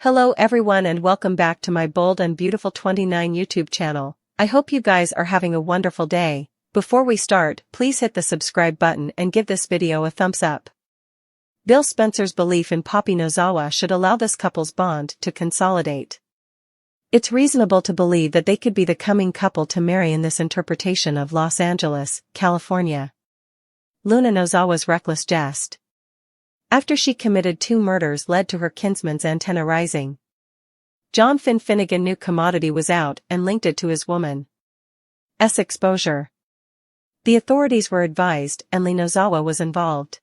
Hello everyone and welcome back to my Bold and Beautiful 29 YouTube channel. I hope you guys are having a wonderful day. Before we start, please hit the subscribe button and give this video a thumbs up. Bill Spencer's belief in Poppy Nozawa should allow this couple's bond to consolidate. It's reasonable to believe that they could be the coming couple to marry in this interpretation of Los Angeles, California. Luna Nozawa's reckless jest. After she committed 2 murders led to her kinsman's antenna rising. John Finnegan knew commodity was out and linked it to his woman's exposure. The authorities were advised and Lee Nozawa was involved.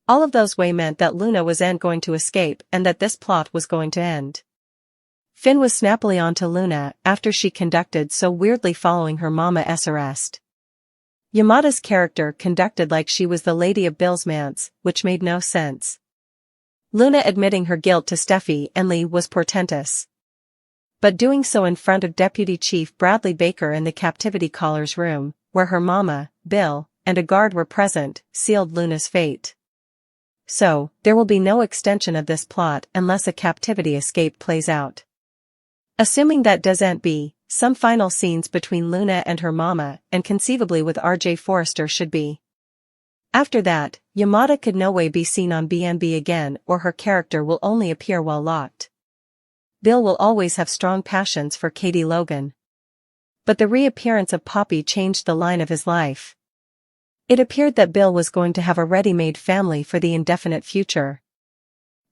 All of those ways meant that Luna wasn't going to escape and that this plot was going to end. Finn was snappily onto Luna after she conducted so weirdly following her mama's arrest. Yamada's character conducted like she was the lady of Bill's manse, which made no sense. Luna admitting her guilt to Steffi and Lee was portentous. But doing so in front of Deputy Chief Bradley Baker in the captivity caller's room, where her mama, Bill, and a guard were present, sealed Luna's fate. So, there will be no extension of this plot unless a captivity escape plays out. Assuming that doesn't be, some final scenes between Luna and her mama, and conceivably with R.J. Forrester should be. After that, Yamada could no way be seen on BNB again or her character will only appear while locked. Bill will always have strong passions for Katie Logan. But the reappearance of Poppy changed the line of his life. It appeared that Bill was going to have a ready-made family for the indefinite future.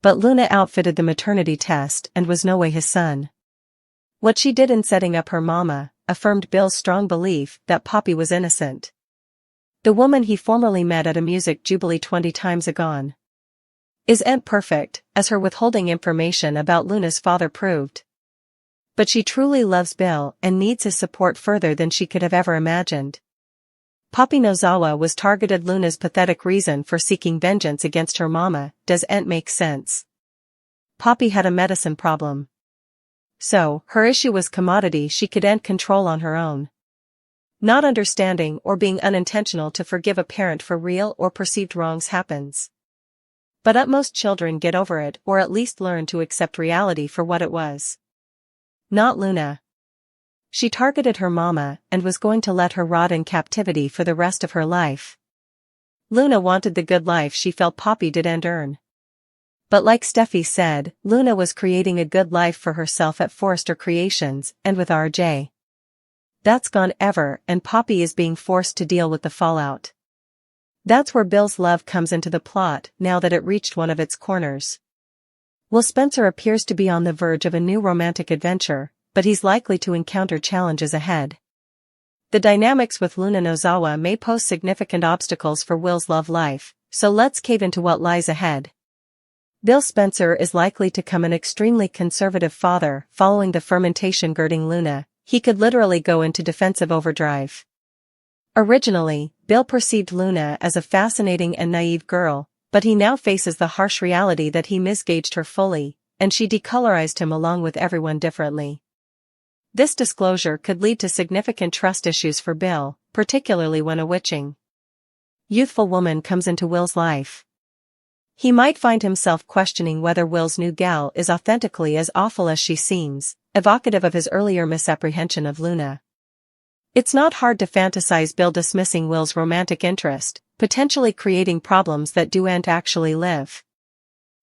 But Luna outfitted the maternity test and was no way his son. What she did in setting up her mama affirmed Bill's strong belief that Poppy was innocent. The woman he formerly met at a music jubilee 20 times agone isn't perfect, as her withholding information about Luna's father proved. But she truly loves Bill and needs his support further than she could have ever imagined. Poppy Nozawa was targeted. Luna's pathetic reason for seeking vengeance against her mama doesn't make sense. Poppy had a medicine problem. So, her issue was commodity she couldn't control on her own. Not understanding or being unintentional to forgive a parent for real or perceived wrongs happens. But most children get over it or at least learn to accept reality for what it was. Not Luna. She targeted her mama and was going to let her rot in captivity for the rest of her life. Luna wanted the good life she felt Poppy didn't earn. But like Steffi said, Luna was creating a good life for herself at Forrester Creations and with RJ. That's gone ever and Poppy is being forced to deal with the fallout. That's where Bill's love comes into the plot now that it reached one of its corners. Will Spencer appears to be on the verge of a new romantic adventure, but he's likely to encounter challenges ahead. The dynamics with Luna Nozawa may pose significant obstacles for Will's love life, so let's cave into what lies ahead. Bill Spencer is likely to become an extremely conservative father following the fermentation girding Luna. He could literally go into defensive overdrive. Originally, Bill perceived Luna as a fascinating and naive girl, but he now faces the harsh reality that he misgauged her fully, and she decolorized him along with everyone differently. This disclosure could lead to significant trust issues for Bill, particularly when a witching, youthful woman comes into Will's life. He might find himself questioning whether Will's new gal is authentically as awful as she seems, evocative of his earlier misapprehension of Luna. It's not hard to fantasize Bill dismissing Will's romantic interest, potentially creating problems that don't actually live.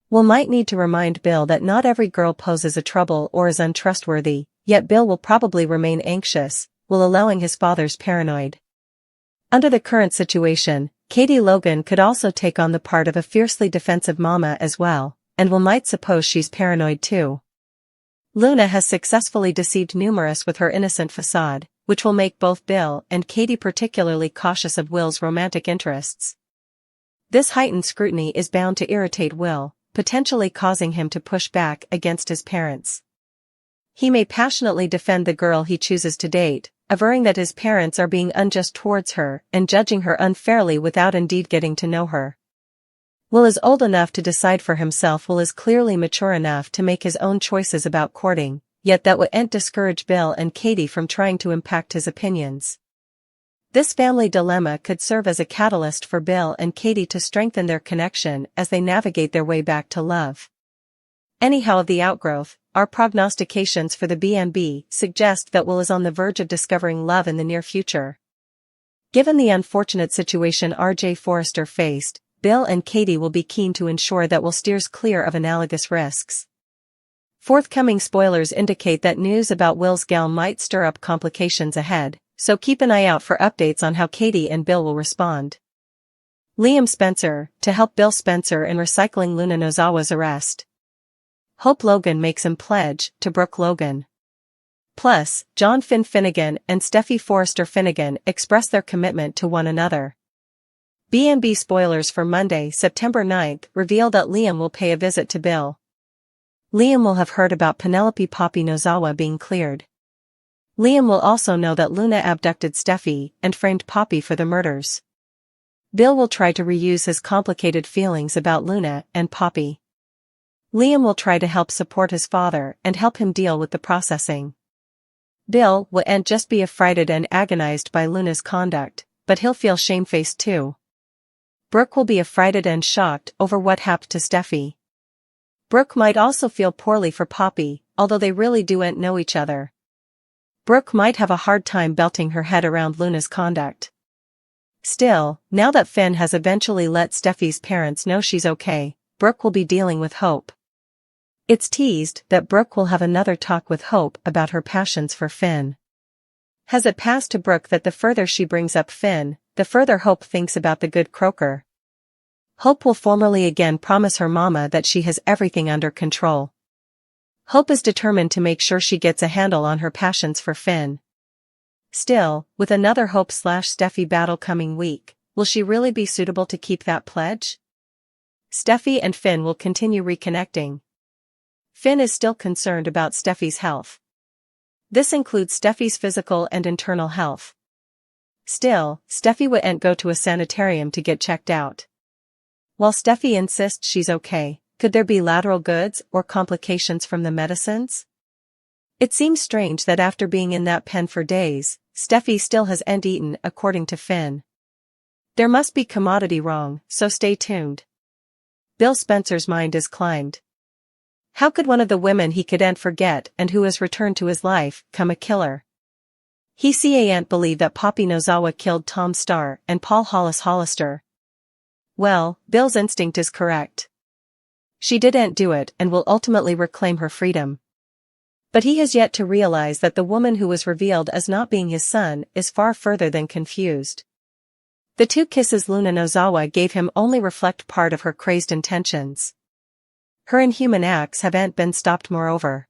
Will might need to remind Bill that not every girl poses a trouble or is untrustworthy, yet Bill will probably remain anxious, while allowing his father's paranoid. Under the current situation, Katie Logan could also take on the part of a fiercely defensive mama as well, and Will might suppose she's paranoid too. Luna has successfully deceived numerous with her innocent facade, which will make both Bill and Katie particularly cautious of Will's romantic interests. This heightened scrutiny is bound to irritate Will, potentially causing him to push back against his parents. He may passionately defend the girl he chooses to date, averring that his parents are being unjust towards her and judging her unfairly without indeed getting to know her. Will is old enough to decide for himself. Will is clearly mature enough to make his own choices about courting, yet that wouldn't discourage Bill and Katie from trying to impact his opinions. This family dilemma could serve as a catalyst for Bill and Katie to strengthen their connection as they navigate their way back to love. Anyhow, of the outgrowth, our prognostications for the B&B suggest that Will is on the verge of discovering love in the near future. Given the unfortunate situation R.J. Forrester faced, Bill and Katie will be keen to ensure that Will steers clear of analogous risks. Forthcoming spoilers indicate that news about Will's gal might stir up complications ahead, so keep an eye out for updates on how Katie and Bill will respond. Liam Spencer, to help Bill Spencer in recycling Luna Nozawa's arrest. Hope Logan makes him pledge to Brooke Logan. Plus, John Finn Finnegan and Steffi Forrester Finnegan express their commitment to one another. B&B spoilers for Monday, September 9th reveal that Liam will pay a visit to Bill. Liam will have heard about Penelope Poppy Nozawa being cleared. Liam will also know that Luna abducted Steffi and framed Poppy for the murders. Bill will try to reuse his complicated feelings about Luna and Poppy. Liam will try to help support his father and help him deal with the processing. Bill will just be affrighted and agonized by Luna's conduct, but he'll feel shamefaced too. Brooke will be affrighted and shocked over what happened to Steffi. Brooke might also feel poorly for Poppy, although they really don't know each other. Brooke might have a hard time belting her head around Luna's conduct. Still, now that Finn has eventually let Steffi's parents know she's okay, Brooke will be dealing with Hope. It's teased that Brooke will have another talk with Hope about her passions for Finn. Has it passed to Brooke that the further she brings up Finn, the further Hope thinks about the good croaker? Hope will formally again promise her mama that she has everything under control. Hope is determined to make sure she gets a handle on her passions for Finn. Still, with another Hope/Steffi battle coming week, will she really be suitable to keep that pledge? Steffi and Finn will continue reconnecting. Finn is still concerned about Steffi's health. This includes Steffi's physical and internal health. Still, Steffi wouldn't go to a sanitarium to get checked out. While Steffi insists she's okay, could there be lateral goods or complications from the medicines? It seems strange that after being in that pen for days, Steffi still hasn't eaten, according to Finn. There must be commodity wrong, so stay tuned. Bill Spencer's mind is climbed. How could one of the women he couldn't forget and who has returned to his life come a killer? He can't believe that Poppy Nozawa killed Tom Starr and Paul Hollis Hollister. Well, Bill's instinct is correct. She didn't do it and will ultimately reclaim her freedom. But he has yet to realize that the woman who was revealed as not being his son is far further than confused. The 2 kisses Luna Nozawa gave him only reflect part of her crazed intentions. Her inhuman acts haven't been stopped. Moreover,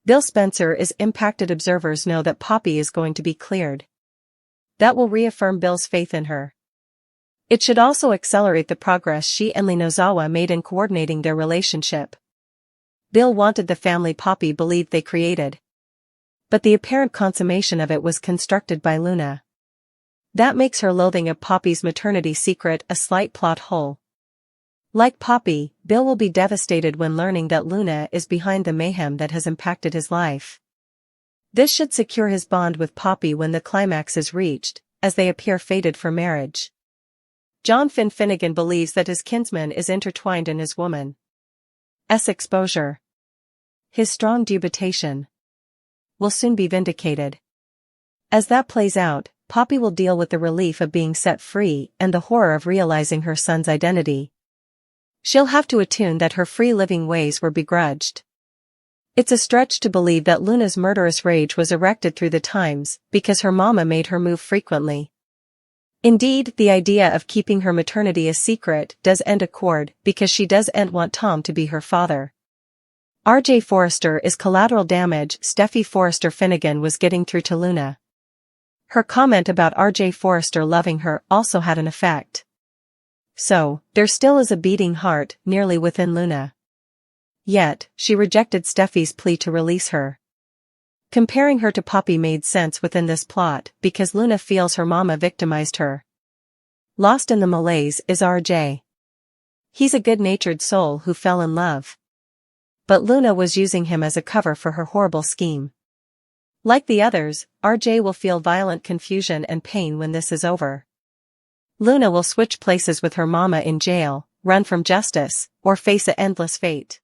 Bill Spencer is impacted. Observers know that Poppy is going to be cleared. That will reaffirm Bill's faith in her. It should also accelerate the progress she and Lee Nozawa made in coordinating their relationship. Bill wanted the family Poppy believed they created. But the apparent consummation of it was constructed by Luna. That makes her loathing of Poppy's maternity secret a slight plot hole. Like Poppy, Bill will be devastated when learning that Luna is behind the mayhem that has impacted his life. This should secure his bond with Poppy when the climax is reached, as they appear fated for marriage. John Finn Finnegan believes that his kinsman is intertwined in his woman's exposure. His strong dubitation will soon be vindicated. As that plays out, Poppy will deal with the relief of being set free and the horror of realizing her son's identity. She'll have to attune that her free-living ways were begrudged. It's a stretch to believe that Luna's murderous rage was erected through the times because her mama made her move frequently. Indeed, the idea of keeping her maternity a secret does end accord because she doesn't want Tom to be her father. R.J. Forrester is collateral damage. Steffi Forrester Finnegan was getting through to Luna. Her comment about R.J. Forrester loving her also had an effect. So, there still is a beating heart nearly within Luna. Yet, she rejected Steffi's plea to release her. Comparing her to Poppy made sense within this plot because Luna feels her mama victimized her. Lost in the malaise is R.J. He's a good-natured soul who fell in love. But Luna was using him as a cover for her horrible scheme. Like the others, R.J. will feel violent confusion and pain when this is over. Luna will switch places with her mama in jail, run from justice, or face an endless fate.